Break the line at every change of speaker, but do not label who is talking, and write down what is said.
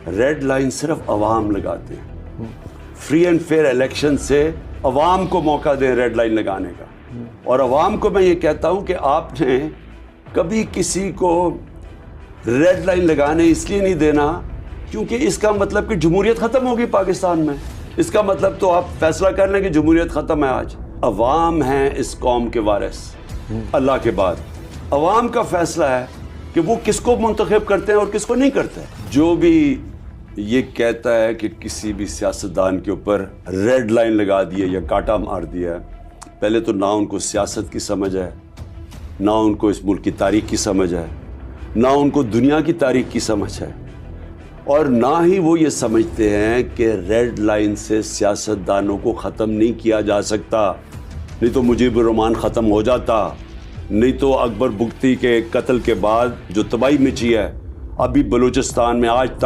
Red line सिर्फ अवाम लगाते हैं। फ्री एंड फेयर इलेक्शन से अवाम को मौका दें रेड लाइन लगाने का। और अवाम को मैं ये कहता हूं कि आपने कभी किसी को रेड लाइन लगाने इसलिए नहीं देना क्योंकि इसका मतलब कि जमहूरियत ख़त्म होगी पाकिस्तान में। इसका मतलब तो आप फैसला कर लें कि जमहूरियत ख़त्म है। आज अवाम हैं इस कौम के वारिस, अल्लाह के बाद अवाम का फैसला है कि वो किसको मुंतखब करते हैं और किसको नहीं करते। जो भी ये कहता है कि किसी भी सियासतदान के ऊपर रेड लाइन लगा दी है या कांटा मार दिया है, पहले तो ना उनको सियासत की समझ है, ना उनको इस मुल्क की तारीख की समझ है, ना उनको दुनिया की तारीख की समझ है, और ना ही वो ये समझते हैं कि रेड लाइन से सियासतदानों को ख़त्म नहीं किया जा सकता। नहीं तो मुजीबुर रहमान ख़त्म हो जाता, नहीं तो अकबर बुगती के कत्ल के बाद जो तबाही मची है अभी बलूचिस्तान में आज